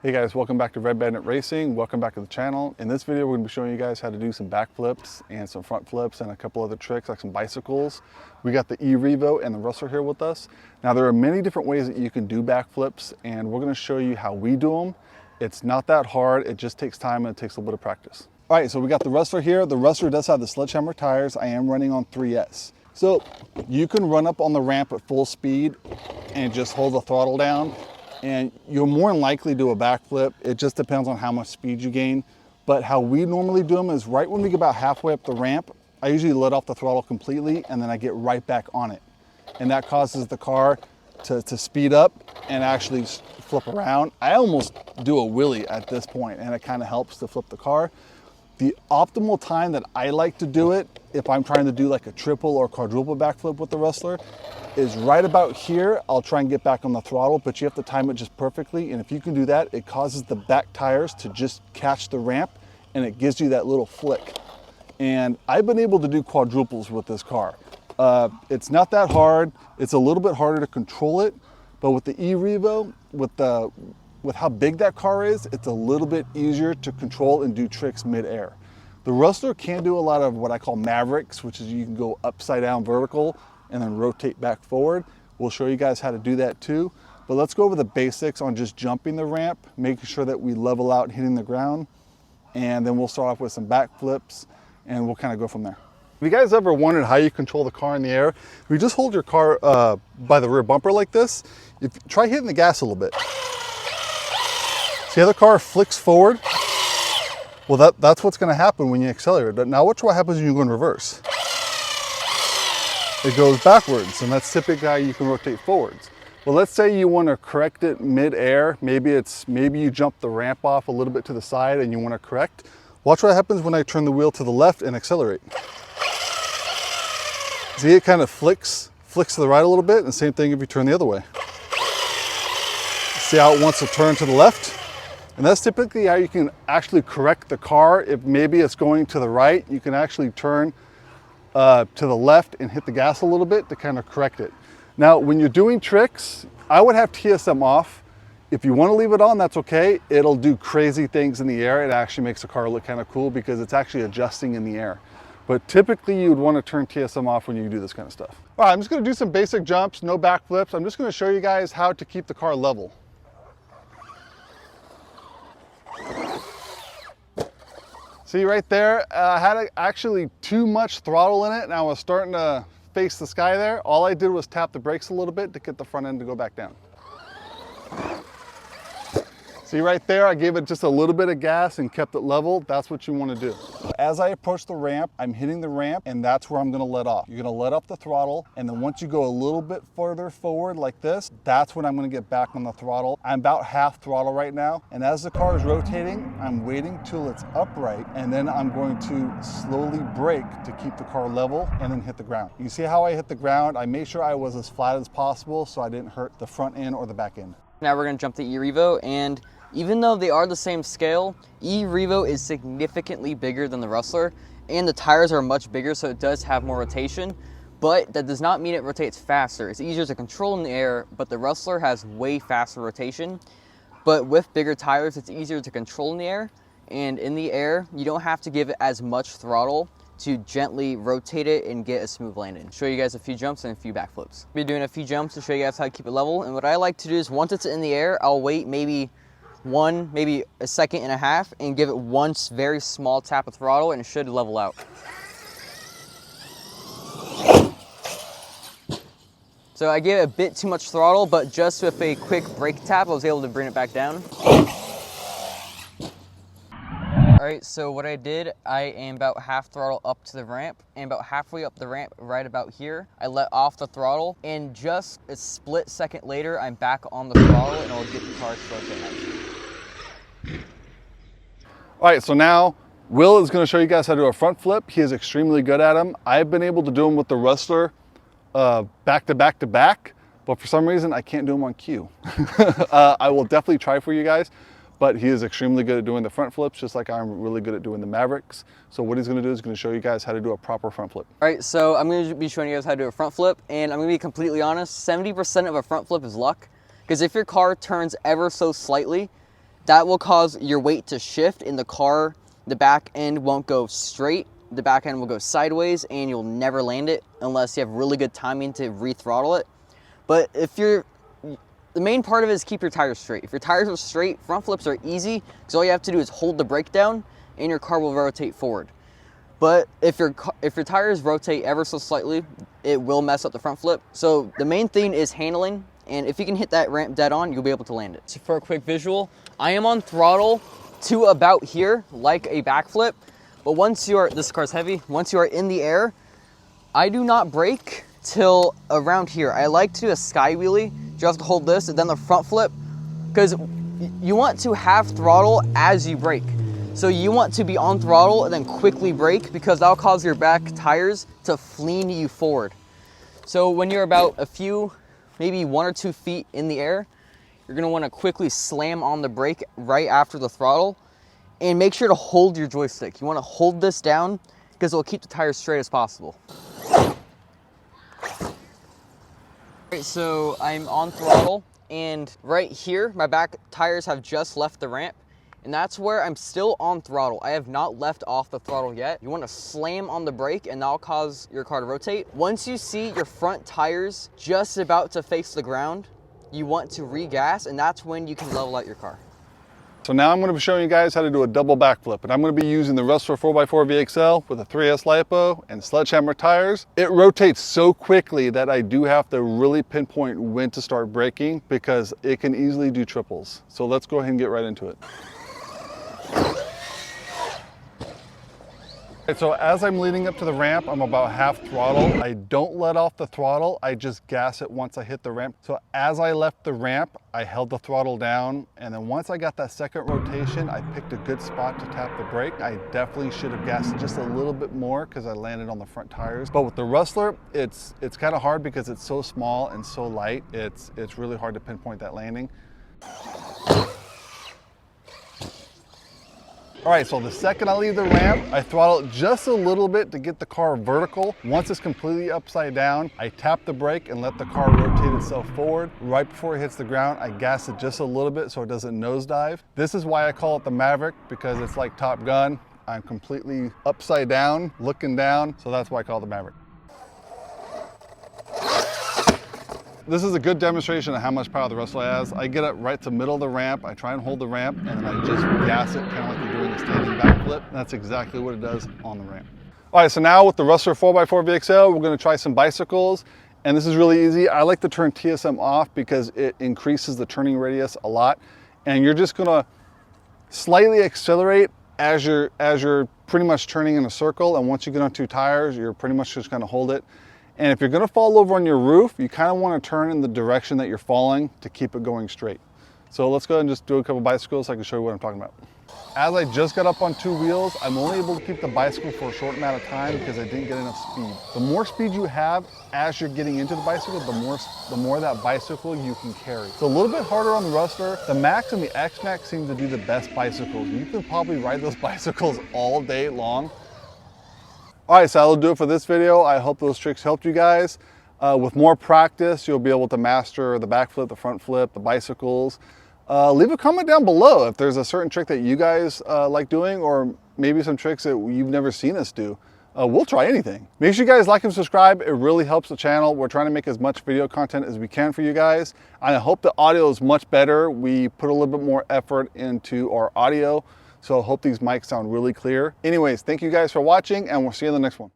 Hey guys, welcome back to Redbanditracing. Welcome back to the channel. In this video, we're going to be showing you guys how to do some backflips and some front flips and a couple other tricks like some bicycles. We got the E-Revo and the Rustler here with us. Now there are many different ways that you can do backflips, and we're going to show you how we do them. It's not that hard. It just takes time and it takes a little bit of practice. All right, so we got the Rustler here. The Rustler does have the sledgehammer tires. I am running on 3S. So you can run up on the ramp at full speed and just hold the throttle down, and you'll more than likely do a backflip. It just depends on how much speed you gain. But how we normally do them is right when we get about halfway up the ramp, I usually let off the throttle completely and then I get right back on it. And that causes the car to speed up and actually flip around. I almost do a wheelie at this point, and it kind of helps to flip the car. The optimal time that I like to do it, if I'm trying to do like a triple or quadruple backflip with the Rustler, is right about here. I'll try and get back on the throttle, but you have to time it just perfectly. And if you can do that, it causes the back tires to just catch the ramp and it gives you that little flick. And I've been able to do quadruples with this car. It's not that hard. It's a little bit harder to control it, but with the E-Revo, with how big that car is, it's a little bit easier to control and do tricks mid-air. The Rustler can do a lot of what I call mavericks, which is you can go upside down vertical and then rotate back forward. We'll show you guys how to do that too. But let's go over the basics on just jumping the ramp, making sure that we level out hitting the ground, and then we'll start off with some backflips and we'll kind of go from there. Have you guys ever wondered how you control the car in the air? If you just hold your car by the rear bumper like this, try hitting the gas a little bit. See how the car flicks forward? Well, that's what's going to happen when you accelerate. Now watch what happens when you go in reverse. It goes backwards, and that's typically how you can rotate forwards. Well, let's say you want to correct it mid-air. Maybe you jump the ramp off a little bit to the side and you want to correct. Watch what happens when I turn the wheel to the left and accelerate. See, it kind of flicks to the right a little bit, and the same thing if you turn the other way. See how it wants to turn to the left? And that's typically how you can actually correct the car. If maybe it's going to the right, you can actually turn to the left and hit the gas a little bit to kind of correct it. Now, when you're doing tricks, I would have TSM off. If you want to leave it on, that's okay. It'll do crazy things in the air. It actually makes the car look kind of cool because it's actually adjusting in the air. But typically you would want to turn TSM off when you do this kind of stuff. All right, I'm just going to do some basic jumps, no backflips. I'm just going to show you guys how to keep the car level. See right there, I had actually too much throttle in it and I was starting to face the sky there. All I did was tap the brakes a little bit to get the front end to go back down. See right there, I gave it just a little bit of gas and kept it level. That's what you want to do. As I approach the ramp, I'm hitting the ramp, and that's where I'm going to let off. You're going to let off the throttle, and then once you go a little bit further forward like this, that's when I'm going to get back on the throttle. I'm about half throttle right now, and as the car is rotating, I'm waiting till it's upright, and then I'm going to slowly brake to keep the car level and then hit the ground. You see how I hit the ground? I made sure I was as flat as possible so I didn't hurt the front end or the back end. Now we're going to jump the E-Revo, and even though they are the same scale, E-Revo is significantly bigger than the Rustler, and the tires are much bigger, so it does have more rotation, but that does not mean it rotates faster. It's easier to control in the air, but the Rustler has way faster rotation. But with bigger tires, it's easier to control in the air, and in the air, you don't have to give it as much throttle to gently rotate it and get a smooth landing. Show you guys a few jumps and a few backflips. I'll be doing a few jumps to show you guys how to keep it level, and what I like to do is once it's in the air, I'll wait maybe a second and a half and give it one very small tap of throttle, and it should level out. So I gave it a bit too much throttle, but just with a quick brake tap, I was able to bring it back down. All right, so what I did, I am about half throttle up to the ramp, and about halfway up the ramp, right about here, I let off the throttle, and just a split second later, I'm back on the throttle, and I'll get the car to rotate. All right, so now Will is going to show you guys how to do a front flip. He is extremely good at them. I've been able to do them with the Rustler back to back to back, but for some reason I can't do them on cue. I will definitely try for you guys, but he is extremely good at doing the front flips, just like I'm really good at doing the Mavericks. So what he's going to do is going to show you guys how to do a proper front flip. All right, so I'm going to be showing you guys how to do a front flip, and I'm going to be completely honest, 70% of a front flip is luck, because if your car turns ever so slightly, that will cause your weight to shift in the car. The back end won't go straight. The back end will go sideways and you'll never land it unless you have really good timing to re-throttle it. But the main part of it is keep your tires straight. If your tires are straight, front flips are easy because all you have to do is hold the brake down and your car will rotate forward. But if your tires rotate ever so slightly, it will mess up the front flip. So the main thing is handling, and if you can hit that ramp dead on, you'll be able to land it. So for a quick visual, I am on throttle to about here, like a backflip. But once this car's heavy, once you are in the air, I do not brake till around here. I like to do a sky wheelie, just hold this and then the front flip, because you want to have throttle as you brake. So you want to be on throttle and then quickly brake because that'll cause your back tires to flean you forward. So when you're about a few, maybe 1 or 2 feet in the air, you're gonna wanna quickly slam on the brake right after the throttle and make sure to hold your joystick. You wanna hold this down because it'll keep the tires straight as possible. Alright, so I'm on throttle and right here, my back tires have just left the ramp. And that's where I'm still on throttle. I have not left off the throttle yet. You want to slam on the brake and that'll cause your car to rotate. Once you see your front tires just about to face the ground, you want to re-gas, and that's when you can level out your car. So now I'm going to be showing you guys how to do a double backflip, and I'm going to be using the Rustler 4x4 VXL with a 3S LiPo and Sledgehammer tires. It rotates so quickly that I do have to really pinpoint when to start braking because it can easily do triples. So let's go ahead and get right into it. So as I'm leading up to the ramp, I'm about half throttle. I don't let off the throttle, I just gas it once I hit the ramp. So as I left the ramp, I held the throttle down, and then once I got that second rotation, I picked a good spot to tap the brake. I definitely should have gassed just a little bit more because I landed on the front tires. But with the Rustler, it's kind of hard because it's so small and so light. It's really hard to pinpoint that landing. All right, so the second I leave the ramp, I throttle it just a little bit to get the car vertical. Once it's completely upside down, I tap the brake and let the car rotate itself forward. Right before it hits the ground, I gas it just a little bit so it doesn't nosedive. This is why I call it the Maverick, because it's like Top Gun. I'm completely upside down, looking down, so that's why I call it the Maverick. This is a good demonstration of how much power the Rustler has. I get up right to the middle of the ramp, I try and hold the ramp, and then I just gas it, kind of like you're doing a standing backflip. And that's exactly what it does on the ramp. All right, so now with the Rustler 4x4 VXL, we're gonna try some bicycles. And this is really easy. I like to turn TSM off because it increases the turning radius a lot. And you're just gonna slightly accelerate as you're pretty much turning in a circle. And once you get on 2 tires, you're pretty much just gonna hold it. And if you're gonna fall over on your roof, you kind of wanna turn in the direction that you're falling to keep it going straight. So let's go ahead and just do a couple bicycles so I can show you what I'm talking about. As I just got up on 2 wheels, I'm only able to keep the bicycle for a short amount of time because I didn't get enough speed. The more speed you have as you're getting into the bicycle, the more that bicycle you can carry. It's a little bit harder on the Rustler. The Max and the X-Max seem to do the best bicycles. You can probably ride those bicycles all day long. All right, so that'll do it for this video. I hope those tricks helped you guys. With more practice, you'll be able to master the backflip, the front flip, the bicycles. Leave a comment down below if there's a certain trick that you guys like doing, or maybe some tricks that you've never seen us do. We'll try anything. Make sure you guys like and subscribe. It really helps the channel. We're trying to make as much video content as we can for you guys. And I hope the audio is much better. We put a little bit more effort into our audio. So I hope these mics sound really clear. Anyways, thank you guys for watching, and we'll see you in the next one.